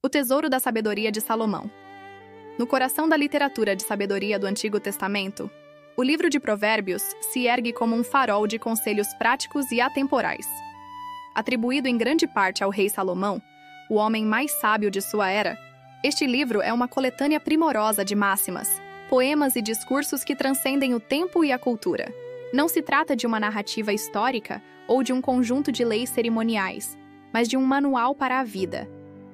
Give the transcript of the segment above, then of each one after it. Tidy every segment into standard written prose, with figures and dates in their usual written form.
O Tesouro da Sabedoria de Salomão. No coração da literatura de sabedoria do Antigo Testamento, o livro de Provérbios se ergue como um farol de conselhos práticos e atemporais. Atribuído em grande parte ao rei Salomão, o homem mais sábio de sua era, este livro é uma coletânea primorosa de máximas, poemas e discursos que transcendem o tempo e a cultura. Não se trata de uma narrativa histórica ou de um conjunto de leis cerimoniais, mas de um manual para a vida,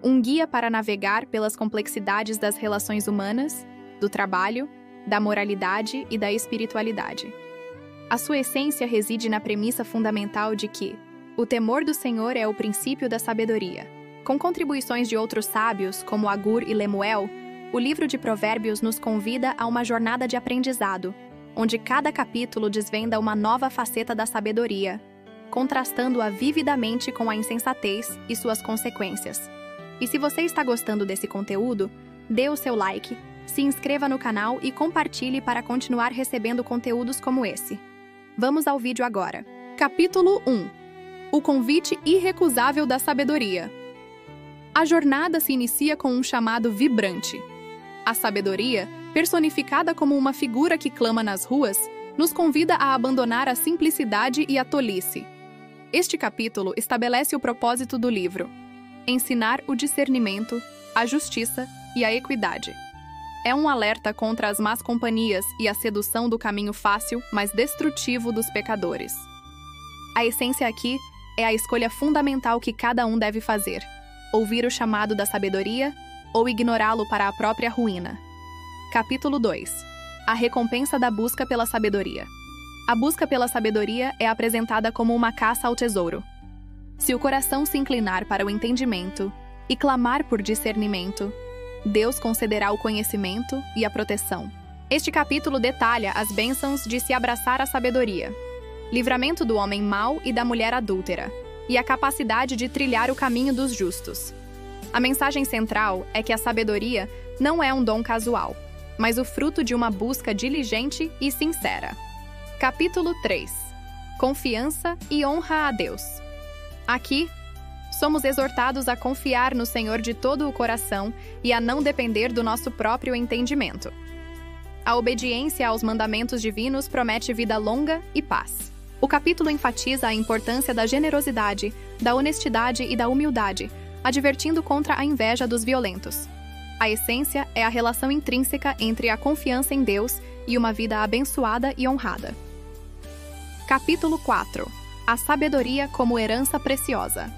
um guia para navegar pelas complexidades das relações humanas, do trabalho, da moralidade e da espiritualidade. A sua essência reside na premissa fundamental de que o temor do Senhor é o princípio da sabedoria. Com contribuições de outros sábios, como Agur e Lemuel, o livro de Provérbios nos convida a uma jornada de aprendizado, onde cada capítulo desvenda uma nova faceta da sabedoria, contrastando-a vividamente com a insensatez e suas consequências. E se você está gostando desse conteúdo, dê o seu like, se inscreva no canal e compartilhe para continuar recebendo conteúdos como esse. Vamos ao vídeo agora. Capítulo 1. O convite irrecusável da sabedoria. A jornada se inicia com um chamado vibrante. A sabedoria, personificada como uma figura que clama nas ruas, nos convida a abandonar a simplicidade e a tolice. Este capítulo estabelece o propósito do livro: ensinar o discernimento, a justiça e a equidade. É um alerta contra as más companhias e a sedução do caminho fácil, mas destrutivo dos pecadores. A essência aqui é a escolha fundamental que cada um deve fazer: ouvir o chamado da sabedoria ou ignorá-lo para a própria ruína. Capítulo 2. A recompensa da busca pela sabedoria. A busca pela sabedoria é apresentada como uma caça ao tesouro. Se o coração se inclinar para o entendimento e clamar por discernimento, Deus concederá o conhecimento e a proteção. Este capítulo detalha as bênçãos de se abraçar a sabedoria, livramento do homem mau e da mulher adúltera, e a capacidade de trilhar o caminho dos justos. A mensagem central é que a sabedoria não é um dom casual, mas o fruto de uma busca diligente e sincera. Capítulo 3. Confiança e honra a Deus. Aqui, somos exortados a confiar no Senhor de todo o coração e a não depender do nosso próprio entendimento. A obediência aos mandamentos divinos promete vida longa e paz. O capítulo enfatiza a importância da generosidade, da honestidade e da humildade, advertindo contra a inveja dos violentos. A essência é a relação intrínseca entre a confiança em Deus e uma vida abençoada e honrada. Capítulo 4. A sabedoria como herança preciosa.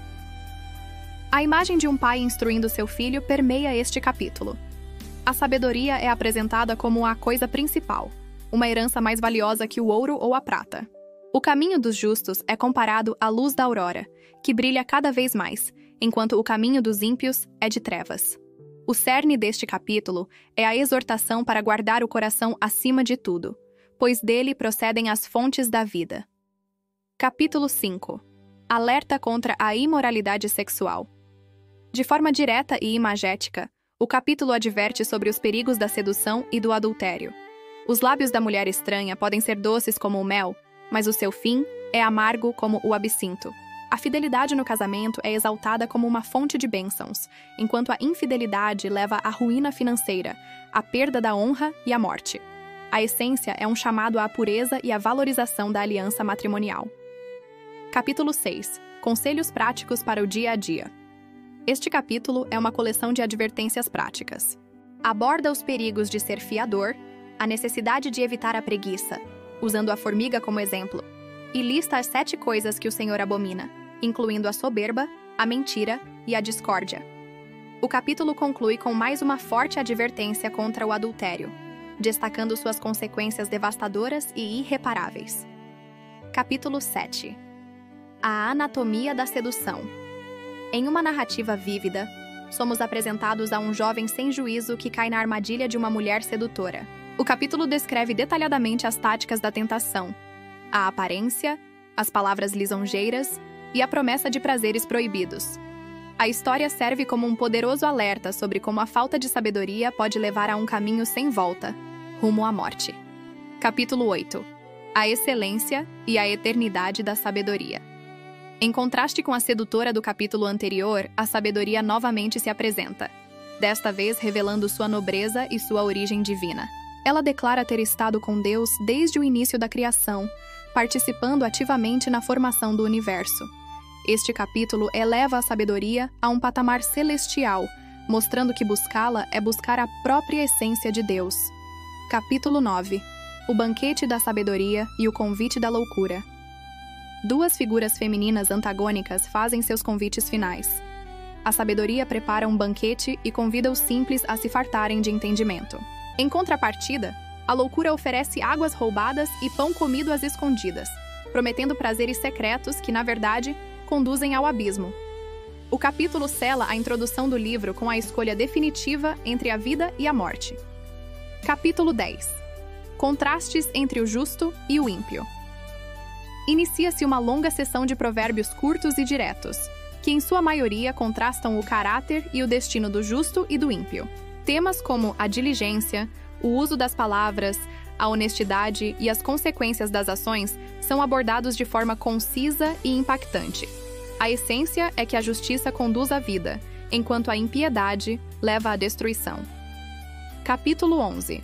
A imagem de um pai instruindo seu filho permeia este capítulo. A sabedoria é apresentada como a coisa principal, uma herança mais valiosa que o ouro ou a prata. O caminho dos justos é comparado à luz da aurora, que brilha cada vez mais, enquanto o caminho dos ímpios é de trevas. O cerne deste capítulo é a exortação para guardar o coração acima de tudo, pois dele procedem as fontes da vida. Capítulo 5. Alerta contra a imoralidade sexual. De forma direta e imagética, o capítulo adverte sobre os perigos da sedução e do adultério. Os lábios da mulher estranha podem ser doces como o mel, mas o seu fim é amargo como o absinto. A fidelidade no casamento é exaltada como uma fonte de bênçãos, enquanto a infidelidade leva à ruína financeira, à perda da honra e à morte. A essência é um chamado à pureza e à valorização da aliança matrimonial. Capítulo 6. Conselhos práticos para o dia a dia. Este capítulo é uma coleção de advertências práticas. Aborda os perigos de ser fiador, a necessidade de evitar a preguiça, usando a formiga como exemplo, e lista as 7 coisas que o Senhor abomina, incluindo a soberba, a mentira e a discórdia. O capítulo conclui com mais uma forte advertência contra o adultério, destacando suas consequências devastadoras e irreparáveis. Capítulo 7. A anatomia da sedução. Em uma narrativa vívida, somos apresentados a um jovem sem juízo que cai na armadilha de uma mulher sedutora. O capítulo descreve detalhadamente as táticas da tentação, a aparência, as palavras lisonjeiras e a promessa de prazeres proibidos. A história serve como um poderoso alerta sobre como a falta de sabedoria pode levar a um caminho sem volta, rumo à morte. Capítulo 8. A excelência e a eternidade da sabedoria. Em contraste com a sedutora do capítulo anterior, a sabedoria novamente se apresenta, desta vez revelando sua nobreza e sua origem divina. Ela declara ter estado com Deus desde o início da criação, participando ativamente na formação do universo. Este capítulo eleva a sabedoria a um patamar celestial, mostrando que buscá-la é buscar a própria essência de Deus. Capítulo 9. O banquete da sabedoria e o convite da loucura. Duas figuras femininas antagônicas fazem seus convites finais. A sabedoria prepara um banquete e convida os simples a se fartarem de entendimento. Em contrapartida, a loucura oferece águas roubadas e pão comido às escondidas, prometendo prazeres secretos que, na verdade, conduzem ao abismo. O capítulo sela a introdução do livro com a escolha definitiva entre a vida e a morte. Capítulo 10. Contrastes entre o justo e o ímpio. Inicia-se uma longa sessão de provérbios curtos e diretos, que em sua maioria contrastam o caráter e o destino do justo e do ímpio. Temas como a diligência, o uso das palavras, a honestidade e as consequências das ações são abordados de forma concisa e impactante. A essência é que a justiça conduz à vida, enquanto a impiedade leva à destruição. Capítulo 11.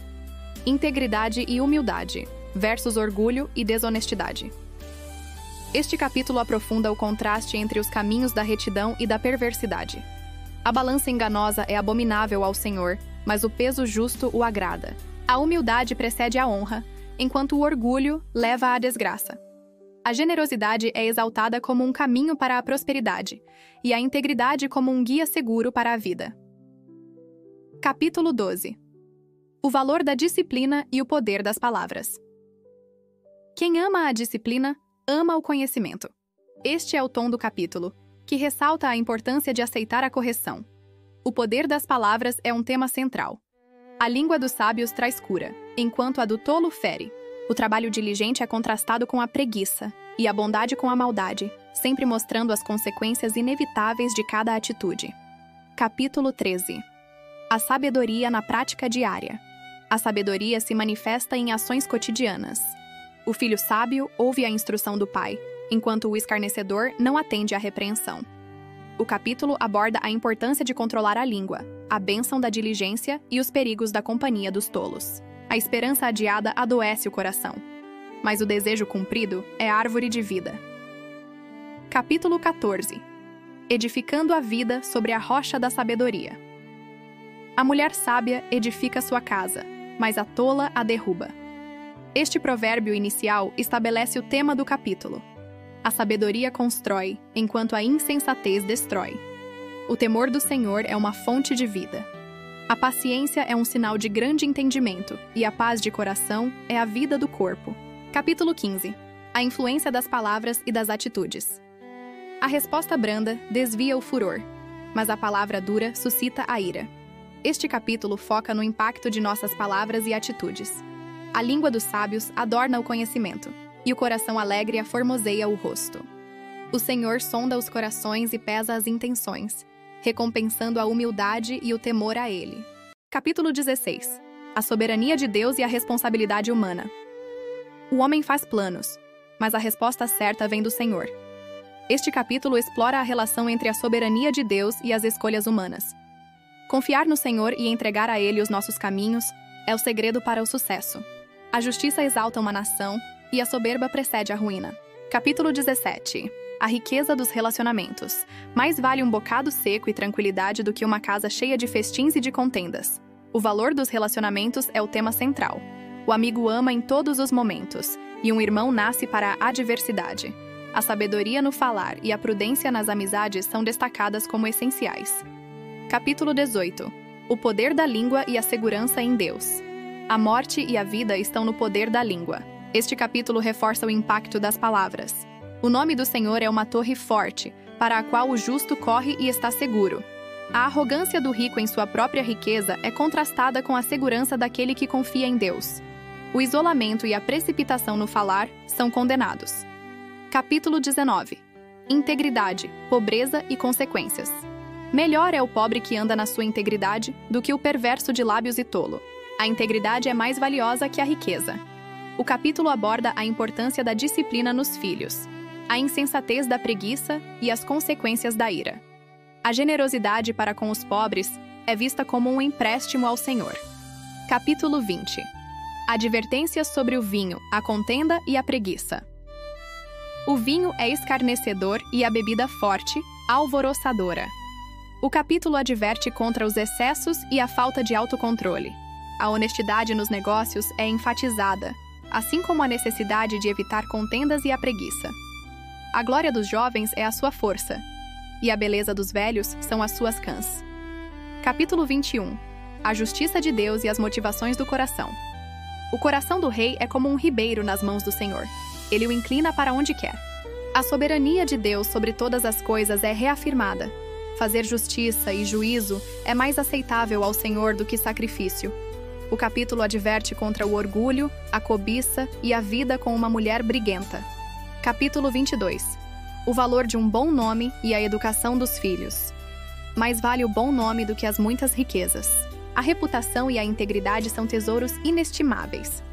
Integridade e humildade, versus orgulho e desonestidade. Este capítulo aprofunda o contraste entre os caminhos da retidão e da perversidade. A balança enganosa é abominável ao Senhor, mas o peso justo o agrada. A humildade precede a honra, enquanto o orgulho leva à desgraça. A generosidade é exaltada como um caminho para a prosperidade, e a integridade como um guia seguro para a vida. Capítulo 12. O valor da disciplina e o poder das palavras. Quem ama a disciplina, ama o conhecimento. Este é o tom do capítulo, que ressalta a importância de aceitar a correção. O poder das palavras é um tema central. A língua dos sábios traz cura, enquanto a do tolo fere. O trabalho diligente é contrastado com a preguiça, e a bondade com a maldade, sempre mostrando as consequências inevitáveis de cada atitude. Capítulo 13. A sabedoria na prática diária. A sabedoria se manifesta em ações cotidianas. O filho sábio ouve a instrução do pai, enquanto o escarnecedor não atende à repreensão. O capítulo aborda a importância de controlar a língua, a bênção da diligência e os perigos da companhia dos tolos. A esperança adiada adoece o coração, mas o desejo cumprido é árvore de vida. Capítulo 14. Edificando a vida sobre a rocha da sabedoria. A mulher sábia edifica sua casa, mas a tola a derruba. Este provérbio inicial estabelece o tema do capítulo. A sabedoria constrói, enquanto a insensatez destrói. O temor do Senhor é uma fonte de vida. A paciência é um sinal de grande entendimento, e a paz de coração é a vida do corpo. Capítulo 15. A influência das palavras e das atitudes. A resposta branda desvia o furor, mas a palavra dura suscita a ira. Este capítulo foca no impacto de nossas palavras e atitudes. A língua dos sábios adorna o conhecimento, e o coração alegre aformoseia o rosto. O Senhor sonda os corações e pesa as intenções, recompensando a humildade e o temor a Ele. Capítulo 16. A soberania de Deus e a responsabilidade humana. O homem faz planos, mas a resposta certa vem do Senhor. Este capítulo explora a relação entre a soberania de Deus e as escolhas humanas. Confiar no Senhor e entregar a Ele os nossos caminhos é o segredo para o sucesso. A justiça exalta uma nação e a soberba precede a ruína. Capítulo 17. A riqueza dos relacionamentos. Mais vale um bocado seco e tranquilidade do que uma casa cheia de festins e de contendas. O valor dos relacionamentos é o tema central. O amigo ama em todos os momentos, e um irmão nasce para a adversidade. A sabedoria no falar e a prudência nas amizades são destacadas como essenciais. Capítulo 18. O poder da língua e a segurança em Deus. A morte e a vida estão no poder da língua. Este capítulo reforça o impacto das palavras. O nome do Senhor é uma torre forte, para a qual o justo corre e está seguro. A arrogância do rico em sua própria riqueza é contrastada com a segurança daquele que confia em Deus. O isolamento e a precipitação no falar são condenados. Capítulo 19. Integridade, pobreza e consequências. Melhor é o pobre que anda na sua integridade do que o perverso de lábios e tolo. A integridade é mais valiosa que a riqueza. O capítulo aborda a importância da disciplina nos filhos. a insensatez da preguiça e as consequências da ira. A generosidade para com os pobres é vista como um empréstimo ao Senhor. Capítulo 20. Advertências sobre o vinho, a contenda e a preguiça. O vinho é escarnecedor e a bebida forte, alvoroçadora. O capítulo adverte contra os excessos e a falta de autocontrole. A honestidade nos negócios é enfatizada, assim como a necessidade de evitar contendas e a preguiça. A glória dos jovens é a sua força, e a beleza dos velhos são as suas cãs. Capítulo 21. A justiça de Deus e as motivações do coração. O coração do rei é como um ribeiro nas mãos do Senhor. Ele o inclina para onde quer. A soberania de Deus sobre todas as coisas é reafirmada. Fazer justiça e juízo é mais aceitável ao Senhor do que sacrifício. O capítulo adverte contra o orgulho, a cobiça e a vida com uma mulher briguenta. Capítulo 22. O valor de um bom nome e a educação dos filhos. Mais vale o bom nome do que as muitas riquezas. A reputação e a integridade são tesouros inestimáveis.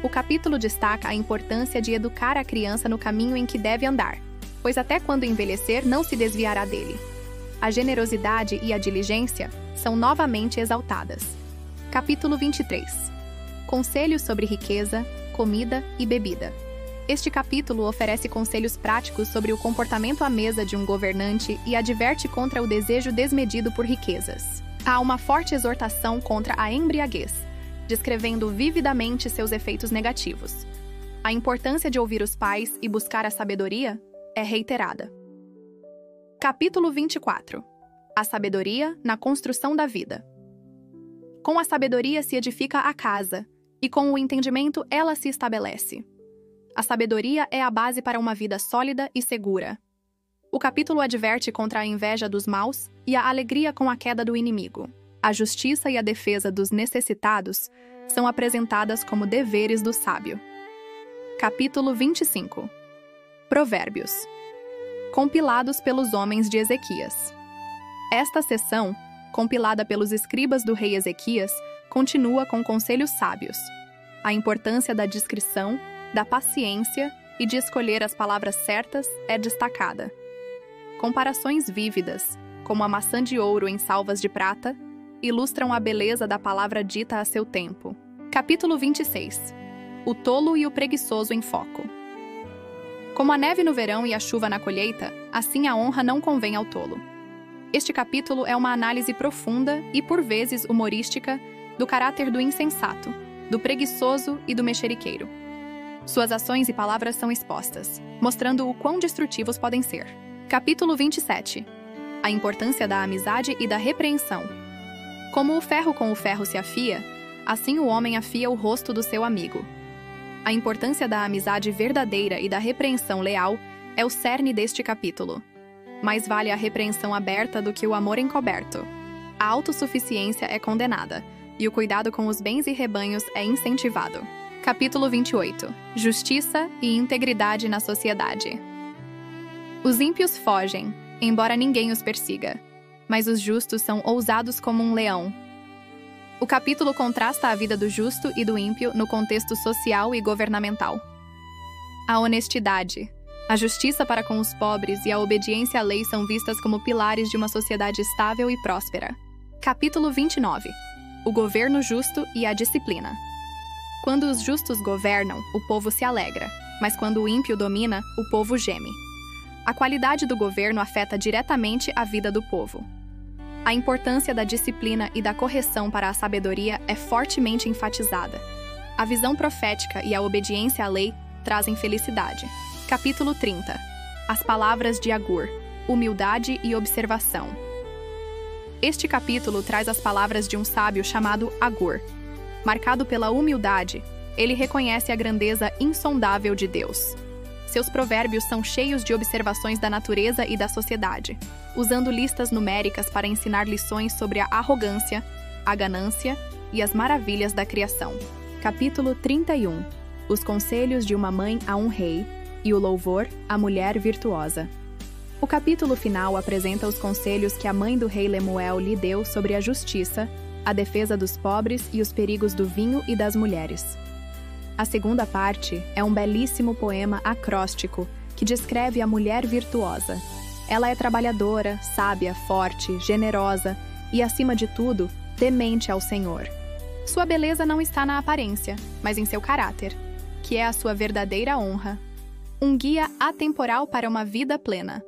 O capítulo destaca a importância de educar a criança no caminho em que deve andar, pois até quando envelhecer não se desviará dele. A generosidade e a diligência são novamente exaltadas. Capítulo 23. Conselhos sobre riqueza, comida e bebida. Este capítulo oferece conselhos práticos sobre o comportamento à mesa de um governante e adverte contra o desejo desmedido por riquezas. Há uma forte exortação contra a embriaguez, descrevendo vividamente seus efeitos negativos. A importância de ouvir os pais e buscar a sabedoria é reiterada. Capítulo 24. A sabedoria na construção da vida. Com a sabedoria se edifica a casa, e com o entendimento ela se estabelece. A sabedoria é a base para uma vida sólida e segura. O capítulo adverte contra a inveja dos maus e a alegria com a queda do inimigo. A justiça e a defesa dos necessitados são apresentadas como deveres do sábio. Capítulo 25. Provérbios. Compilados pelos homens de Ezequias. Esta seção, compilada pelos escribas do rei Ezequias, continua com conselhos sábios. A importância da discrição, da paciência e de escolher as palavras certas é destacada. Comparações vívidas, como a maçã de ouro em salvas de prata, ilustram a beleza da palavra dita a seu tempo. Capítulo 26. O tolo e o preguiçoso em foco. Como a neve no verão e a chuva na colheita, assim a honra não convém ao tolo. Este capítulo é uma análise profunda e, por vezes, humorística do caráter do insensato, do preguiçoso e do mexeriqueiro. Suas ações e palavras são expostas, mostrando o quão destrutivos podem ser. Capítulo 27. A importância da amizade e da repreensão. Como o ferro com o ferro se afia, assim o homem afia o rosto do seu amigo. A importância da amizade verdadeira e da repreensão leal é o cerne deste capítulo. Mais vale a repreensão aberta do que o amor encoberto. A autossuficiência é condenada, e o cuidado com os bens e rebanhos é incentivado. Capítulo 28. Justiça e integridade na sociedade. Os ímpios fogem, embora ninguém os persiga, mas os justos são ousados como um leão. O capítulo contrasta a vida do justo e do ímpio no contexto social e governamental. A honestidade, a justiça para com os pobres e a obediência à lei são vistas como pilares de uma sociedade estável e próspera. Capítulo 29. O governo justo e a disciplina. Quando os justos governam, o povo se alegra, mas quando o ímpio domina, o povo geme. A qualidade do governo afeta diretamente a vida do povo. A importância da disciplina e da correção para a sabedoria é fortemente enfatizada. A visão profética e a obediência à lei trazem felicidade. Capítulo 30. As palavras de Agur, humildade e observação. Este capítulo traz as palavras de um sábio chamado Agur. Marcado pela humildade, ele reconhece a grandeza insondável de Deus. Seus provérbios são cheios de observações da natureza e da sociedade, usando listas numéricas para ensinar lições sobre a arrogância, a ganância e as maravilhas da criação. Capítulo 31. Os conselhos de uma mãe a um rei e o louvor à mulher virtuosa. O capítulo final apresenta os conselhos que a mãe do rei Lemuel lhe deu sobre a justiça, a defesa dos pobres e os perigos do vinho e das mulheres. A segunda parte é um belíssimo poema acróstico que descreve a mulher virtuosa. Ela é trabalhadora, sábia, forte, generosa e, acima de tudo, temente ao Senhor. Sua beleza não está na aparência, mas em seu caráter, que é a sua verdadeira honra. Um guia atemporal para uma vida plena.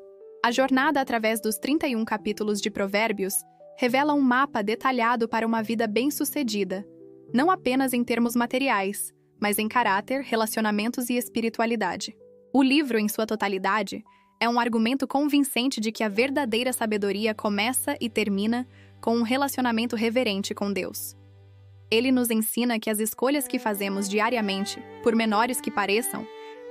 A jornada através dos 31 capítulos de Provérbios revela um mapa detalhado para uma vida bem-sucedida, não apenas em termos materiais, mas em caráter, relacionamentos e espiritualidade. O livro, em sua totalidade, é um argumento convincente de que a verdadeira sabedoria começa e termina com um relacionamento reverente com Deus. Ele nos ensina que as escolhas que fazemos diariamente, por menores que pareçam,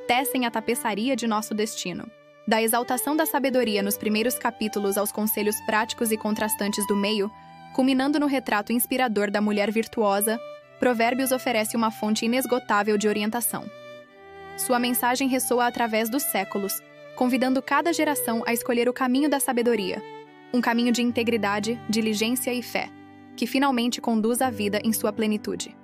tecem a tapeçaria de nosso destino. Da exaltação da sabedoria nos primeiros capítulos aos conselhos práticos e contrastantes do meio, culminando no retrato inspirador da mulher virtuosa, Provérbios oferece uma fonte inesgotável de orientação. Sua mensagem ressoa através dos séculos, convidando cada geração a escolher o caminho da sabedoria, um caminho de integridade, diligência e fé, que finalmente conduz à vida em sua plenitude.